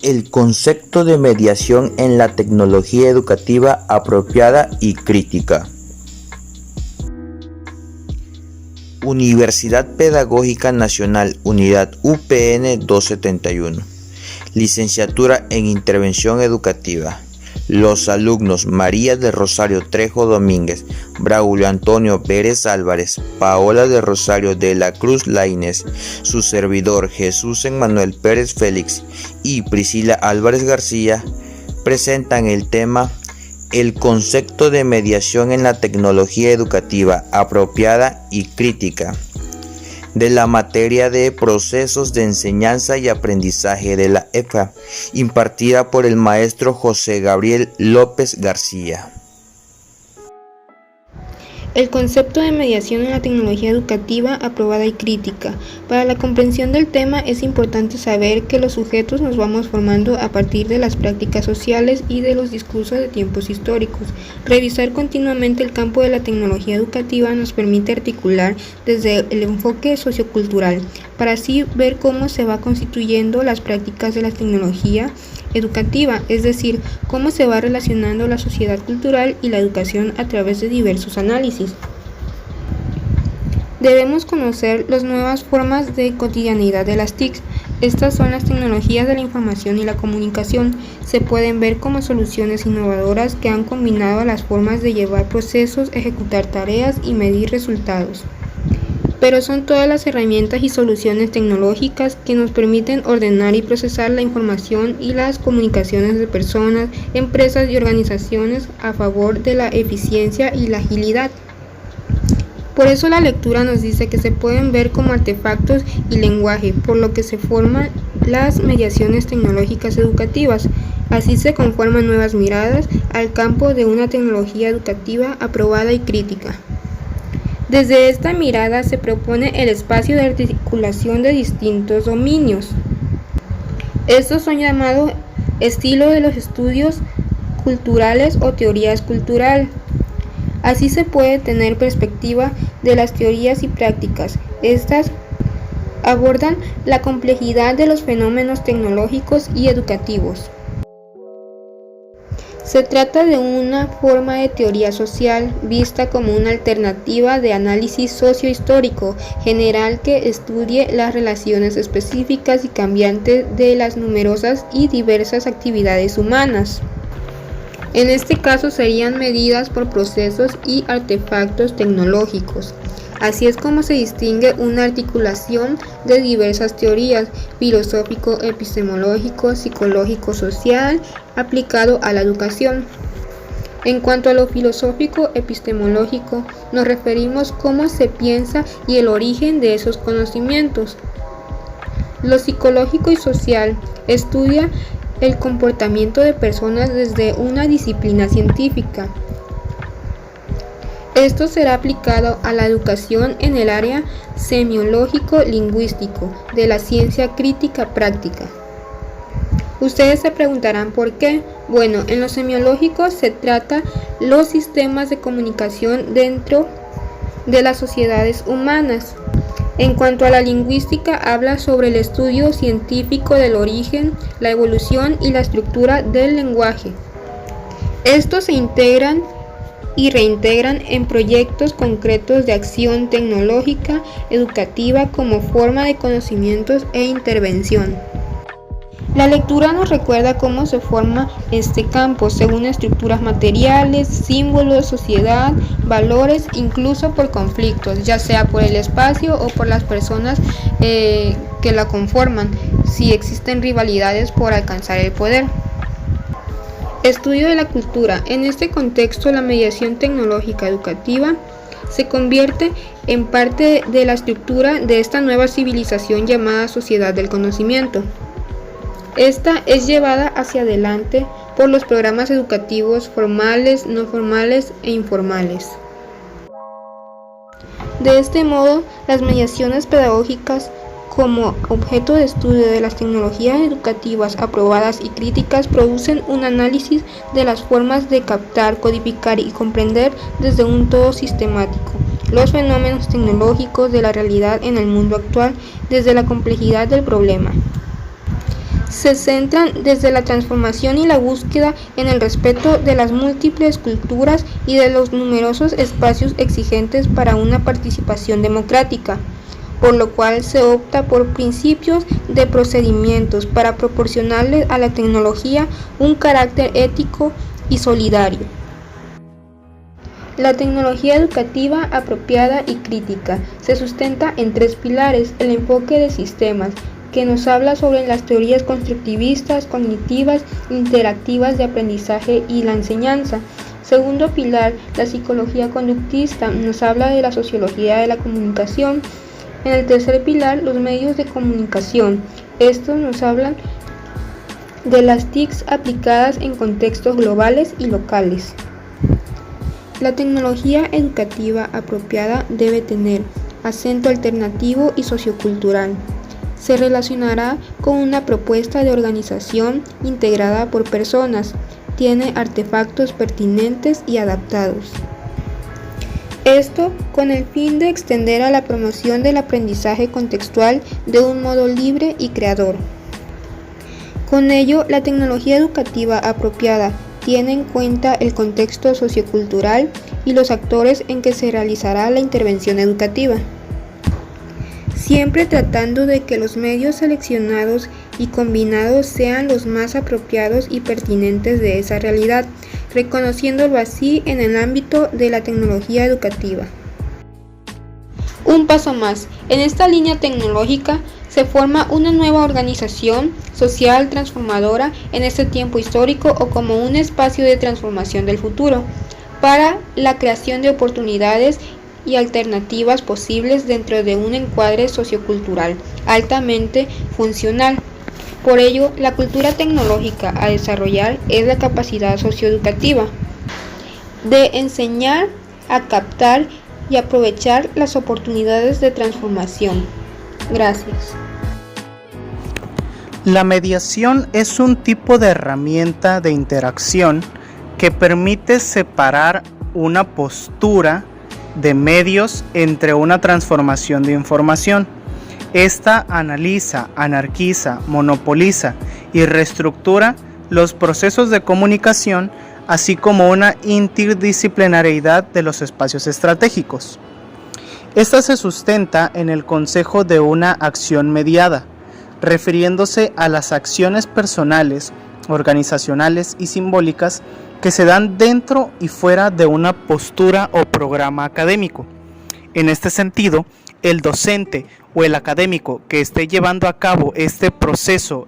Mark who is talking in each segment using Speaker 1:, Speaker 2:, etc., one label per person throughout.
Speaker 1: El concepto de mediación en la tecnología educativa apropiada y crítica. Universidad Pedagógica Nacional, Unidad UPN 271. Licenciatura en Intervención Educativa. Los alumnos María del Rosario Trejo Domínguez, Braulio Antonio Pérez Álvarez, Paola del Rosario de la Cruz Laínez, su servidor Jesús Emmanuel Pérez Félix y Priscila Álvarez García presentan el tema El concepto de mediación en la tecnología educativa apropiada y crítica de la materia de procesos de enseñanza y aprendizaje de la EFA, impartida por el maestro José Gabriel López García.
Speaker 2: El concepto de mediación en la tecnología educativa aprobada y crítica. Para la comprensión del tema es importante saber que los sujetos nos vamos formando a partir de las prácticas sociales y de los discursos de tiempos históricos. Revisar continuamente el campo de la tecnología educativa nos permite articular desde el enfoque sociocultural, para así ver cómo se va constituyendo las prácticas de la tecnología educativa, es decir, cómo se va relacionando la sociedad cultural y la educación a través de diversos análisis. Debemos conocer las nuevas formas de cotidianidad de las TIC. Estas son las tecnologías de la información y la comunicación. Se pueden ver como soluciones innovadoras que han combinado las formas de llevar procesos, ejecutar tareas y medir resultados. Pero son todas las herramientas y soluciones tecnológicas que nos permiten ordenar y procesar la información y las comunicaciones de personas, empresas y organizaciones a favor de la eficiencia y la agilidad. Por eso la lectura nos dice que se pueden ver como artefactos y lenguaje, por lo que se forman las mediaciones tecnológicas educativas. Así se conforman nuevas miradas al campo de una tecnología educativa aprobada y crítica. Desde esta mirada se propone el espacio de articulación de distintos dominios. Estos son llamados estilo de los estudios culturales o teorías cultural. Así se puede tener perspectiva de las teorías y prácticas. Estas abordan la complejidad de los fenómenos tecnológicos y educativos. Se trata de una forma de teoría social vista como una alternativa de análisis sociohistórico general que estudie las relaciones específicas y cambiantes de las numerosas y diversas actividades humanas. En este caso serían medidas por procesos y artefactos tecnológicos. Así es como se distingue una articulación de diversas teorías, filosófico, epistemológico, psicológico, social, aplicado a la educación. En cuanto a lo filosófico epistemológico, nos referimos a cómo se piensa y el origen de esos conocimientos. Lo psicológico y social estudia el comportamiento de personas desde una disciplina científica. Esto será aplicado a la educación en el área semiológico-lingüístico de la ciencia crítica práctica. Ustedes se preguntarán por qué. Bueno, en lo semiológico se trata los sistemas de comunicación dentro de las sociedades humanas. En cuanto a la lingüística, habla sobre el estudio científico del origen, la evolución y la estructura del lenguaje. Estos se integran y reintegran en proyectos concretos de acción tecnológica educativa como forma de conocimientos e intervención. La lectura nos recuerda cómo se forma este campo según estructuras materiales, símbolos, sociedad, valores, incluso por conflictos, ya sea por el espacio o por las personas que la conforman, si existen rivalidades por alcanzar el poder. Estudio de la cultura. En este contexto, la mediación tecnológica educativa se convierte en parte de la estructura de esta nueva civilización llamada sociedad del conocimiento. Esta es llevada hacia adelante por los programas educativos formales, no formales e informales. De este modo, las mediaciones pedagógicas como objeto de estudio de las tecnologías educativas aprobadas y críticas producen un análisis de las formas de captar, codificar y comprender desde un todo sistemático los fenómenos tecnológicos de la realidad en el mundo actual desde la complejidad del problema. se centran desde la transformación y la búsqueda en el respeto de las múltiples culturas y de los numerosos espacios exigentes para una participación democrática, por lo cual se opta por principios de procedimientos para proporcionarle a la tecnología un carácter ético y solidario. La tecnología educativa apropiada y crítica se sustenta en tres pilares: el enfoque de sistemas, que nos habla sobre las teorías constructivistas, cognitivas, interactivas de aprendizaje y la enseñanza. Segundo pilar, la psicología conductista, nos habla de la sociología de la comunicación. En el tercer pilar, los medios de comunicación. Estos nos hablan de las TICs aplicadas en contextos globales y locales. La tecnología educativa apropiada debe tener acento alternativo y sociocultural. Se relacionará con una propuesta de organización integrada por personas. Tiene artefactos pertinentes y adaptados. Esto con el fin de extender a la promoción del aprendizaje contextual de un modo libre y creador. Con ello, la tecnología educativa apropiada tiene en cuenta el contexto sociocultural y los actores en que se realizará la intervención educativa, siempre tratando de que los medios seleccionados y combinados sean los más apropiados y pertinentes de esa realidad, reconociéndolo así en el ámbito de la tecnología educativa. Un paso más, en esta línea tecnológica se forma una nueva organización social transformadora en este tiempo histórico o como un espacio de transformación del futuro, para la creación de oportunidades y alternativas posibles dentro de un encuadre sociocultural altamente funcional. Por ello, la cultura tecnológica a desarrollar es la capacidad socioeducativa de enseñar a captar y aprovechar las oportunidades de transformación. Gracias.
Speaker 3: La mediación es un tipo de herramienta de interacción que permite separar una postura de medios entre una transformación de información. Esta analiza, anarquiza, monopoliza y reestructura los procesos de comunicación, así como una interdisciplinariedad de los espacios estratégicos. Esta se sustenta en el concepto de una acción mediada, refiriéndose a las acciones personales, organizacionales y simbólicas que se dan dentro y fuera de una postura o programa académico. En este sentido, el docente o el académico que esté llevando a cabo este proceso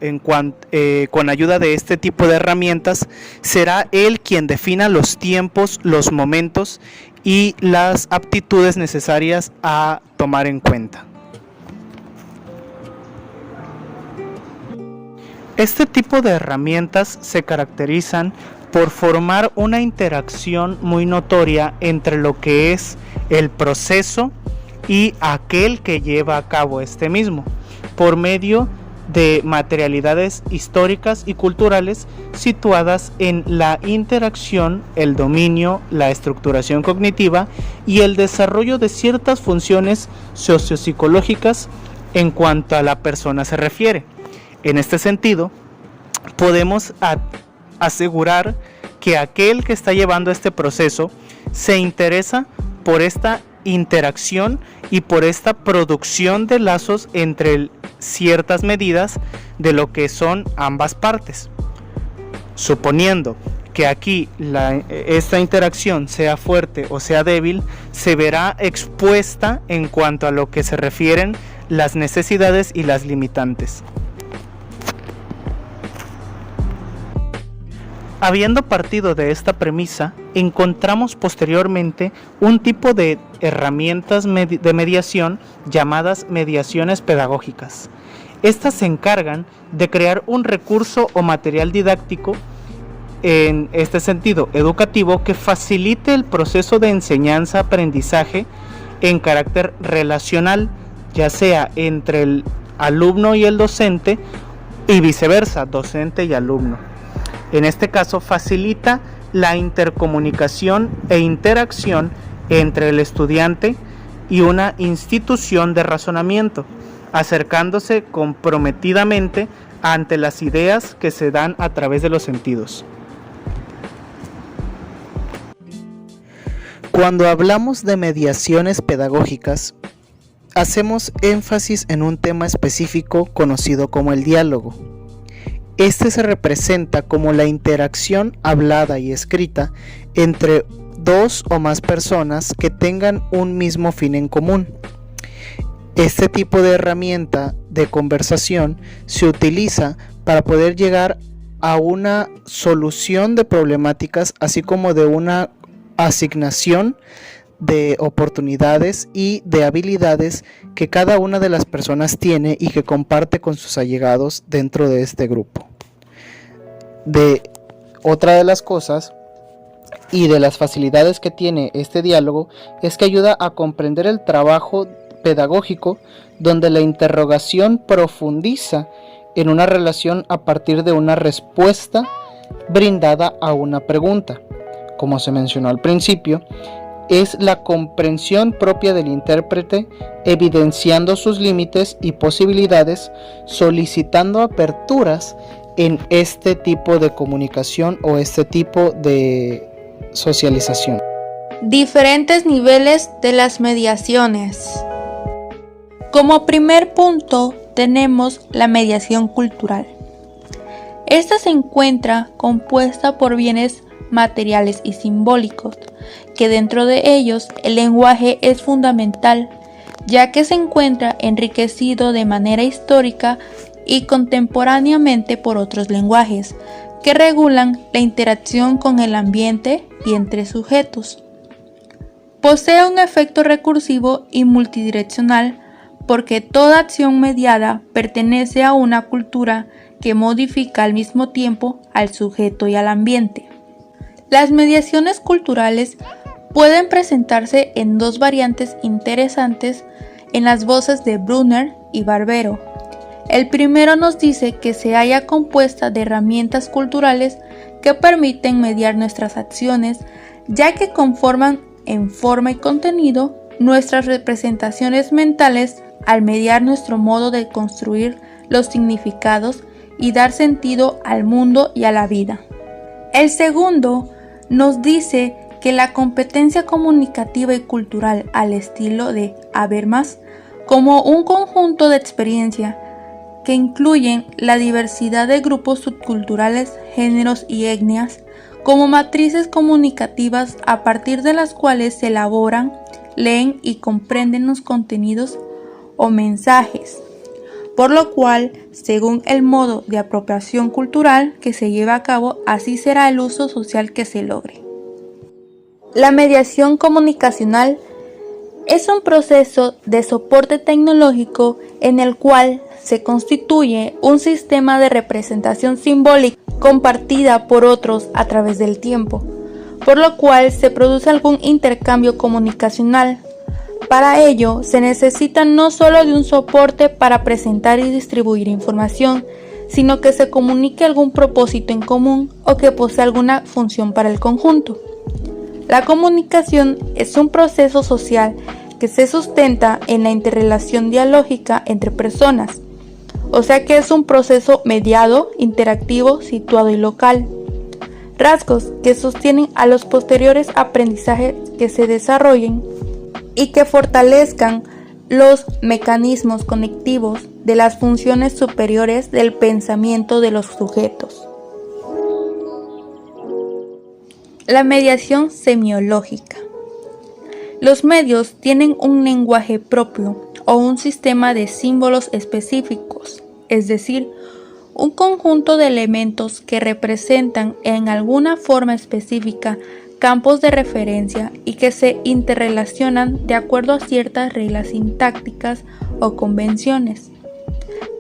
Speaker 3: con ayuda de este tipo de herramientas será él quien defina los tiempos, los momentos y las aptitudes necesarias a tomar en cuenta. Este tipo de herramientas se caracterizan por formar una interacción muy notoria entre lo que es el proceso y aquel que lleva a cabo este mismo, por medio de materialidades históricas y culturales situadas en la interacción, el dominio, la estructuración cognitiva y el desarrollo de ciertas funciones sociopsicológicas en cuanto a la persona se refiere. En este sentido, podemos asegurar que aquel que está llevando este proceso se interesa por esta interacción y por esta producción de lazos entre ciertas medidas de lo que son ambas partes. Suponiendo que aquí esta interacción sea fuerte o sea débil, se verá expuesta en cuanto a lo que se refieren las necesidades y las limitantes. Habiendo partido de esta premisa, encontramos posteriormente un tipo de herramientas de mediación llamadas mediaciones pedagógicas. Estas se encargan de crear un recurso o material didáctico, en este sentido educativo, que facilite el proceso de enseñanza-aprendizaje en carácter relacional, ya sea entre el alumno y el docente y viceversa, docente y alumno. En este caso, facilita la intercomunicación e interacción entre el estudiante y una institución de razonamiento, acercándose comprometidamente ante las ideas que se dan a través de los sentidos. Cuando hablamos de mediaciones pedagógicas, hacemos énfasis en un tema específico conocido como el diálogo. Este se representa como la interacción hablada y escrita entre dos o más personas que tengan un mismo fin en común. Este tipo de herramienta de conversación se utiliza para poder llegar a una solución de problemáticas, así como de una asignación de oportunidades y de habilidades que cada una de las personas tiene y que comparte con sus allegados dentro de este grupo. Otra de las cosas y de las facilidades que tiene este diálogo es que ayuda a comprender el trabajo pedagógico, donde la interrogación profundiza en una relación a partir de una respuesta brindada a una pregunta. Como se mencionó al principio, es la comprensión propia del intérprete, evidenciando sus límites y posibilidades, solicitando aperturas en este tipo de comunicación o este tipo de socialización.
Speaker 4: Diferentes niveles de las mediaciones. Como primer punto tenemos la mediación cultural. Esta se encuentra compuesta por bienes materiales y simbólicos, que dentro de ellos el lenguaje es fundamental, ya que se encuentra enriquecido de manera histórica y contemporáneamente por otros lenguajes, que regulan la interacción con el ambiente y entre sujetos. Posee un efecto recursivo y multidireccional, porque toda acción mediada pertenece a una cultura que modifica al mismo tiempo al sujeto y al ambiente. Las mediaciones culturales pueden presentarse en dos variantes interesantes en las voces de Brunner y Barbero. El primero nos dice que se halla compuesta de herramientas culturales que permiten mediar nuestras acciones, ya que conforman en forma y contenido nuestras representaciones mentales al mediar nuestro modo de construir los significados y dar sentido al mundo y a la vida. El segundo nos dice que la competencia comunicativa y cultural al estilo de Habermas, como un conjunto de experiencia que incluyen la diversidad de grupos subculturales, géneros y etnias, como matrices comunicativas a partir de las cuales se elaboran, leen y comprenden los contenidos o mensajes, por lo cual, según el modo de apropiación cultural que se lleva a cabo, así será el uso social que se logre. La mediación comunicacional es un proceso de soporte tecnológico en el cual se constituye un sistema de representación simbólica compartida por otros a través del tiempo, por lo cual se produce algún intercambio comunicacional. Para ello, se necesita no solo de un soporte para presentar y distribuir información, sino que se comunique algún propósito en común o que posea alguna función para el conjunto. La comunicación es un proceso social que se sustenta en la interrelación dialógica entre personas, o sea que es un proceso mediado, interactivo, situado y local. Rasgos que sostienen a los posteriores aprendizajes que se desarrollen y que fortalezcan los mecanismos conectivos de las funciones superiores del pensamiento de los sujetos. La mediación semiológica. Los medios tienen un lenguaje propio o un sistema de símbolos específicos, es decir, un conjunto de elementos que representan en alguna forma específica campos de referencia y que se interrelacionan de acuerdo a ciertas reglas sintácticas o convenciones.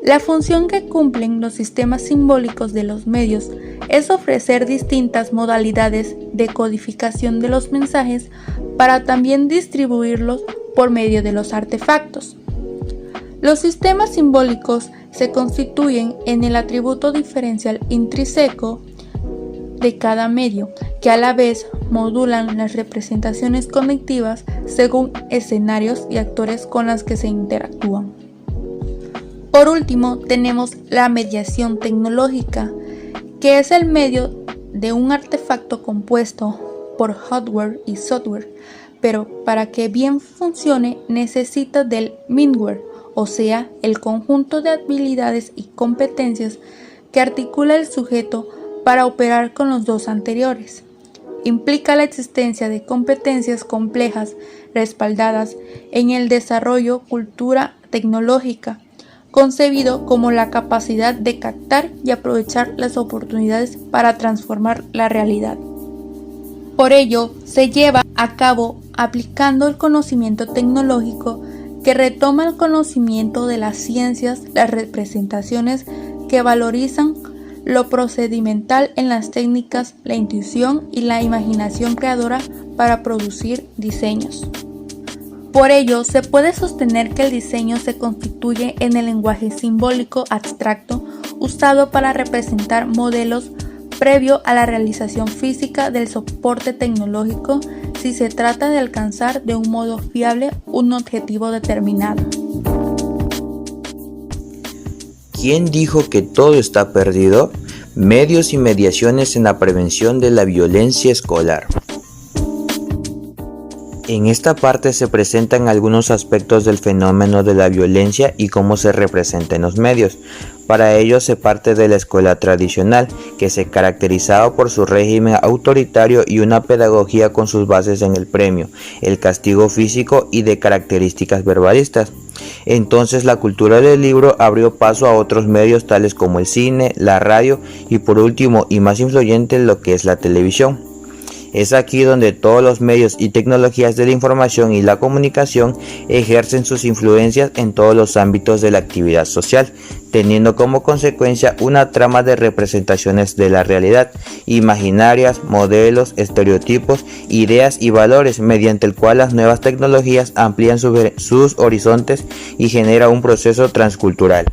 Speaker 4: La función que cumplen los sistemas simbólicos de los medios es ofrecer distintas modalidades de codificación de los mensajes para también distribuirlos por medio de los artefactos. Los sistemas simbólicos se constituyen en el atributo diferencial intrínseco de cada medio, que a la vez modulan las representaciones conectivas según escenarios y actores con los que se interactúan. Por último, tenemos la mediación tecnológica, que es el medio de un artefacto compuesto por hardware y software, pero para que bien funcione necesita del middleware, o sea, el conjunto de habilidades y competencias que articula el sujeto para operar con los dos anteriores. Implica la existencia de competencias complejas respaldadas en el desarrollo cultura tecnológica, concebido como la capacidad de captar y aprovechar las oportunidades para transformar la realidad. Por ello, se lleva a cabo aplicando el conocimiento tecnológico que retoma el conocimiento de las ciencias, las representaciones que valorizan lo procedimental en las técnicas, la intuición y la imaginación creadora para producir diseños. Por ello, se puede sostener que el diseño se constituye en el lenguaje simbólico abstracto usado para representar modelos previo a la realización física del soporte tecnológico si se trata de alcanzar de un modo fiable un objetivo determinado.
Speaker 1: ¿Quién dijo que todo está perdido? Medios y mediaciones en la prevención de la violencia escolar. En esta parte se presentan algunos aspectos del fenómeno de la violencia y cómo se representa en los medios. Para ello se parte de la escuela tradicional, que se caracterizaba por su régimen autoritario y una pedagogía con sus bases en el premio, el castigo físico y de características verbalistas. Entonces la cultura del libro abrió paso a otros medios tales como el cine, la radio y por último y más influyente lo que es la televisión. Es aquí donde todos los medios y tecnologías de la información y la comunicación ejercen sus influencias en todos los ámbitos de la actividad social, teniendo como consecuencia una trama de representaciones de la realidad, imaginarias, modelos, estereotipos, ideas y valores, mediante el cual las nuevas tecnologías amplían sus horizontes y genera un proceso transcultural.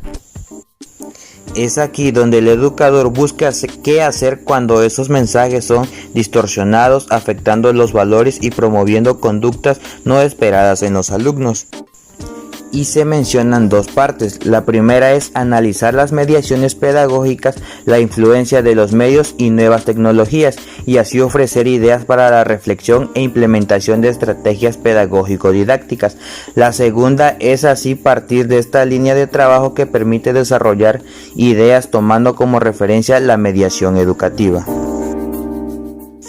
Speaker 1: Es aquí donde el educador busca qué hacer cuando esos mensajes son distorsionados, afectando los valores y promoviendo conductas no esperadas en los alumnos. Y se mencionan dos partes. La primera es analizar las mediaciones pedagógicas, la influencia de los medios y nuevas tecnologías, y así ofrecer ideas para la reflexión e implementación de estrategias pedagógico-didácticas. La segunda es así partir de esta línea de trabajo que permite desarrollar ideas tomando como referencia la mediación educativa.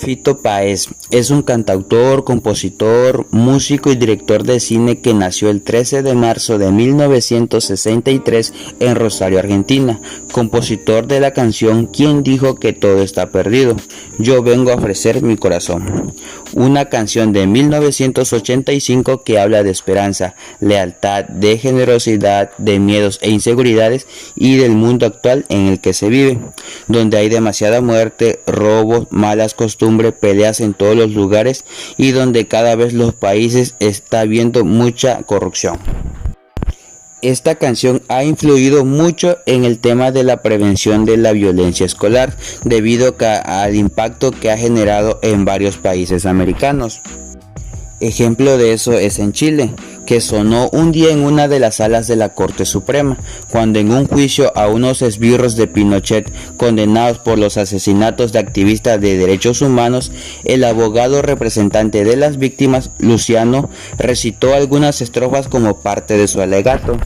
Speaker 1: Fito Páez es un cantautor, compositor, músico y director de cine que nació el 13 de marzo de 1963 en Rosario, Argentina, compositor de la canción ¿Quién dijo que todo está perdido? Yo vengo a ofrecer mi corazón, una canción de 1985 que habla de esperanza, lealtad, de generosidad, de miedos e inseguridades y del mundo actual en el que se vive, donde hay demasiada muerte, robos, malas costumbres, peleas en todos los lugares y donde cada vez los países está habiendo mucha corrupción. Esta canción ha influido mucho en el tema de la prevención de la violencia escolar debido al impacto que ha generado en varios países americanos. Ejemplo de eso es en Chile, que sonó un día en una de las salas de la Corte Suprema, cuando en un juicio a unos esbirros de Pinochet condenados por los asesinatos de activistas de derechos humanos, el abogado representante de las víctimas, Luciano, recitó algunas estrofas como parte de su alegato.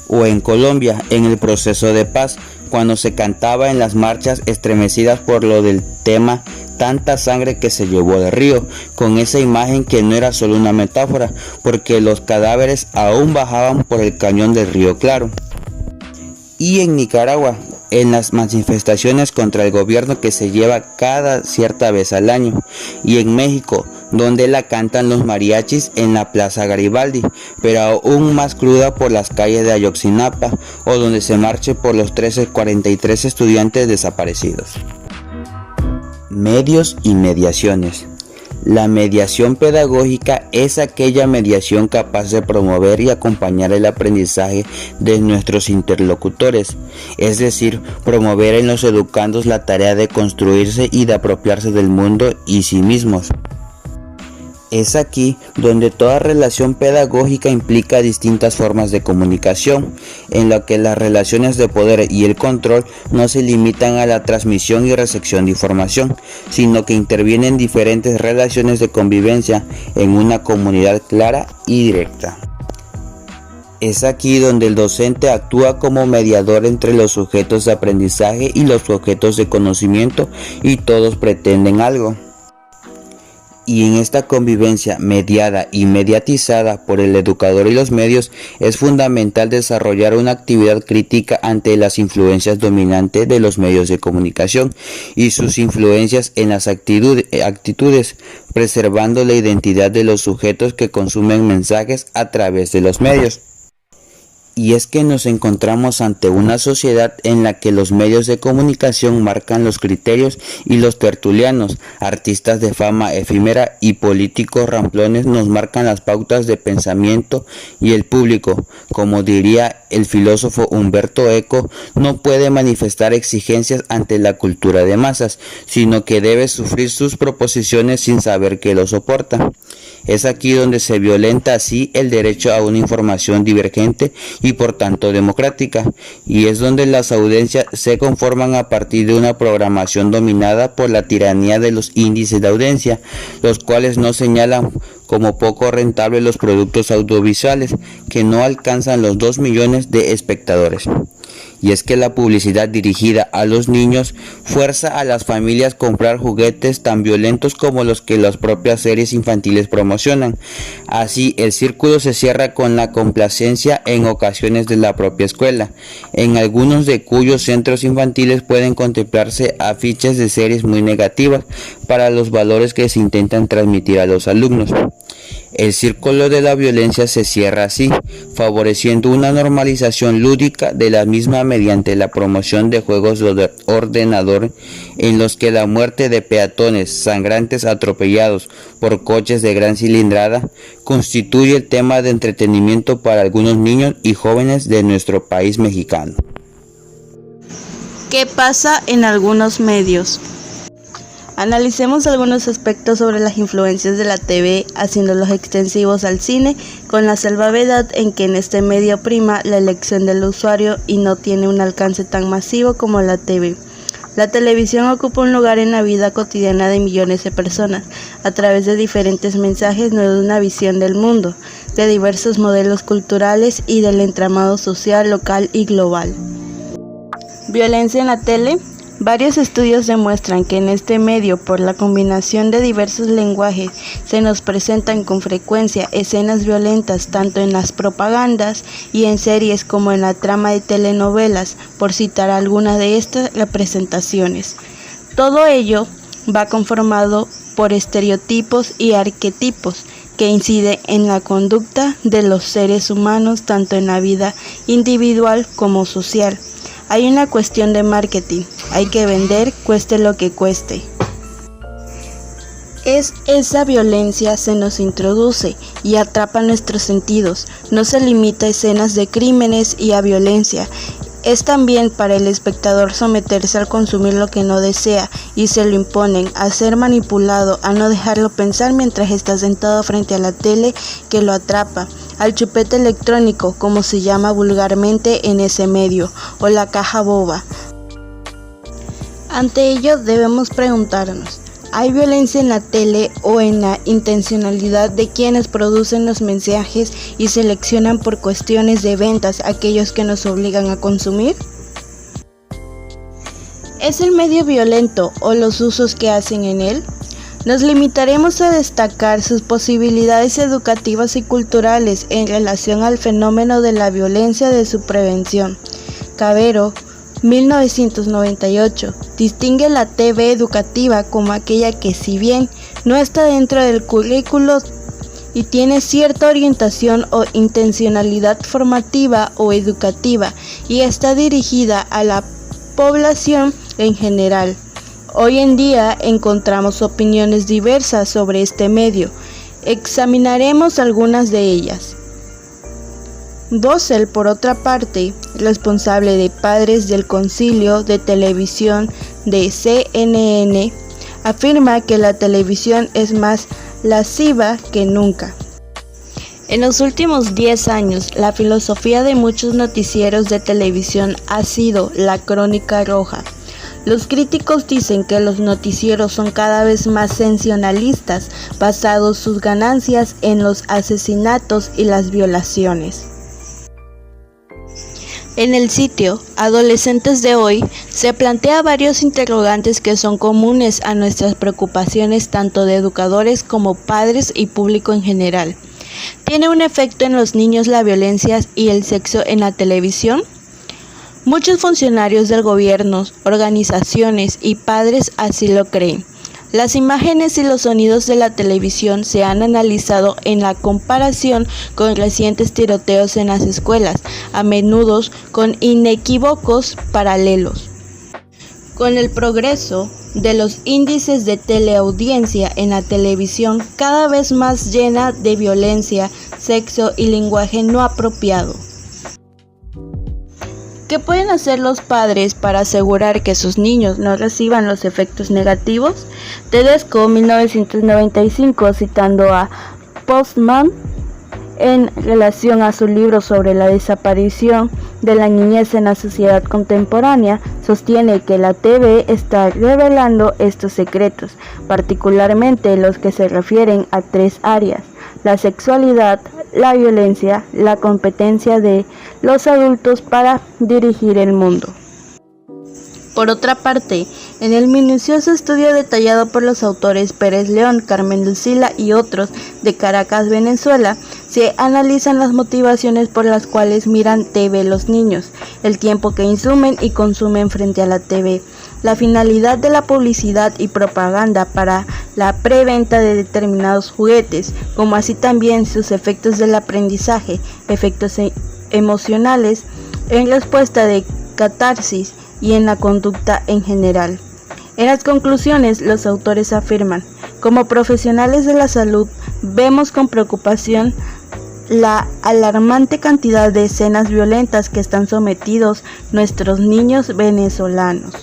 Speaker 1: O en Colombia, en el proceso de paz, cuando se cantaba en las marchas estremecidas por lo del tema Tanta sangre que se llevó de Río, con esa imagen que no era solo una metáfora, porque los cadáveres aún bajaban por el cañón del río Claro. Y en Nicaragua, en las manifestaciones contra el gobierno que se lleva cada cierta vez al año, y en México, donde la cantan los mariachis en la Plaza Garibaldi, pero aún más cruda por las calles de Ayotzinapa, o donde se marche por los 43 estudiantes desaparecidos. Medios y mediaciones. La mediación pedagógica es aquella mediación capaz de promover y acompañar el aprendizaje de nuestros interlocutores, es decir, promover en los educandos la tarea de construirse y de apropiarse del mundo y sí mismos. Es aquí donde toda relación pedagógica implica distintas formas de comunicación, en la que las relaciones de poder y el control no se limitan a la transmisión y recepción de información, sino que intervienen diferentes relaciones de convivencia en una comunidad clara y directa. Es aquí donde el docente actúa como mediador entre los sujetos de aprendizaje y los sujetos de conocimiento, y todos pretenden algo. Y en esta convivencia mediada y mediatizada por el educador y los medios, es fundamental desarrollar una actividad crítica ante las influencias dominantes de los medios de comunicación y sus influencias en las actitudes, preservando la identidad de los sujetos que consumen mensajes a través de los medios. Y es que nos encontramos ante una sociedad en la que los medios de comunicación marcan los criterios y los tertulianos, artistas de fama efímera y políticos ramplones nos marcan las pautas de pensamiento, y el público, como diría el filósofo Humberto Eco, no puede manifestar exigencias ante la cultura de masas, sino que debe sufrir sus proposiciones sin saber que lo soporta. Es aquí donde se violenta así el derecho a una información divergente y por tanto democrática, y es donde las audiencias se conforman a partir de una programación dominada por la tiranía de los índices de audiencia, los cuales no señalan como poco rentables los productos audiovisuales, que no alcanzan los 2 millones de espectadores. Y es que la publicidad dirigida a los niños fuerza a las familias a comprar juguetes tan violentos como los que las propias series infantiles promocionan. Así, el círculo se cierra con la complacencia en ocasiones de la propia escuela, en algunos de cuyos centros infantiles pueden contemplarse afiches de series muy negativas para los valores que se intentan transmitir a los alumnos. El círculo de la violencia se cierra así, favoreciendo una normalización lúdica de la misma mediante la promoción de juegos de ordenador en los que la muerte de peatones sangrantes atropellados por coches de gran cilindrada constituye el tema de entretenimiento para algunos niños y jóvenes de nuestro país mexicano.
Speaker 5: ¿Qué pasa en algunos medios? Analicemos algunos aspectos sobre las influencias de la TV, haciéndolos extensivos al cine, con la salvavedad en que en este medio prima la elección del usuario y no tiene un alcance tan masivo como la TV. La televisión ocupa un lugar en la vida cotidiana de millones de personas, a través de diferentes mensajes nos da una visión del mundo, de diversos modelos culturales y del entramado social, local y global. Violencia en la tele. Varios estudios demuestran que en este medio, por la combinación de diversos lenguajes, se nos presentan con frecuencia escenas violentas tanto en las propagandas y en series como en la trama de telenovelas, por citar algunas de estas representaciones. Todo ello va conformado por estereotipos y arquetipos que inciden en la conducta de los seres humanos tanto en la vida individual como social. Hay una cuestión de marketing, hay que vender cueste lo que cueste. Esa violencia se nos introduce y atrapa nuestros sentidos, no se limita a escenas de crímenes y a violencia. Es también para el espectador someterse al consumir lo que no desea y se lo imponen, a ser manipulado, a no dejarlo pensar mientras está sentado frente a la tele que lo atrapa, al chupete electrónico, como se llama vulgarmente en ese medio, o la caja boba. Ante ello debemos preguntarnos, ¿hay violencia en la tele o en la intencionalidad de quienes producen los mensajes y seleccionan por cuestiones de ventas aquellos que nos obligan a consumir? ¿Es el medio violento o los usos que hacen en él? Nos limitaremos a destacar sus posibilidades educativas y culturales en relación al fenómeno de la violencia de su prevención. Cavero, 1998, distingue la TV educativa como aquella que, si bien no está dentro del currículo y tiene cierta orientación o intencionalidad formativa o educativa, y está dirigida a la población en general. Hoy en día encontramos opiniones diversas sobre este medio. Examinaremos algunas de ellas. Bossel, por otra parte, responsable de Padres del Concilio de Televisión de CNN, afirma que la televisión es más lasciva que nunca. En los últimos 10 años, la filosofía de muchos noticieros de televisión ha sido la crónica roja. Los críticos dicen que los noticieros son cada vez más sensacionalistas, basados sus ganancias en los asesinatos y las violaciones. En el sitio Adolescentes de hoy se plantea varios interrogantes que son comunes a nuestras preocupaciones tanto de educadores como padres y público en general. ¿Tiene un efecto en los niños la violencia y el sexo en la televisión? Muchos funcionarios del gobierno, organizaciones y padres así lo creen. Las imágenes y los sonidos de la televisión se han analizado en la comparación con recientes tiroteos en las escuelas, a menudo con inequívocos paralelos. Con el progreso de los índices de teleaudiencia en la televisión cada vez más llena de violencia, sexo y lenguaje no apropiado. ¿Qué pueden hacer los padres para asegurar que sus niños no reciban los efectos negativos? Tedesco, 1995, citando a Postman en relación a su libro sobre la desaparición de la niñez en la sociedad contemporánea, sostiene que la TV está revelando estos secretos, particularmente los que se refieren a 3 áreas: la sexualidad, la violencia, la competencia de los adultos para dirigir el mundo. Por otra parte, en el minucioso estudio detallado por los autores Pérez León, Carmen Lucila y otros de Caracas, Venezuela, se analizan las motivaciones por las cuales miran TV los niños, el tiempo que insumen y consumen frente a la TV, la finalidad de la publicidad y propaganda para la preventa de determinados juguetes, como así también sus efectos del aprendizaje, efectos emocionales, en respuesta de catarsis y en la conducta en general. En las conclusiones, los autores afirman: como profesionales de la salud, vemos con preocupación la alarmante cantidad de escenas violentas que están sometidos nuestros niños venezolanos.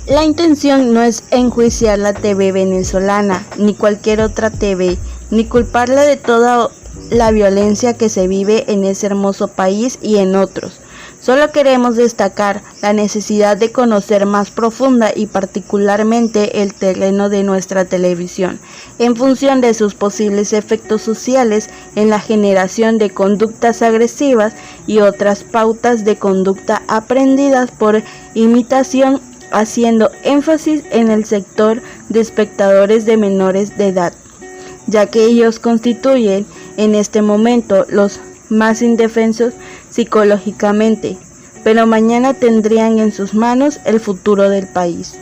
Speaker 5: La intención no es enjuiciar la TV venezolana, ni cualquier otra TV, ni culparla de toda la violencia que se vive en ese hermoso país y en otros. Solo queremos destacar la necesidad de conocer más profunda y particularmente el terreno de nuestra televisión, en función de sus posibles efectos sociales en la generación de conductas agresivas y otras pautas de conducta aprendidas por imitación, haciendo énfasis en el sector de espectadores de menores de edad, ya que ellos constituyen en este momento los más indefensos psicológicamente, pero mañana tendrían en sus manos el futuro del país.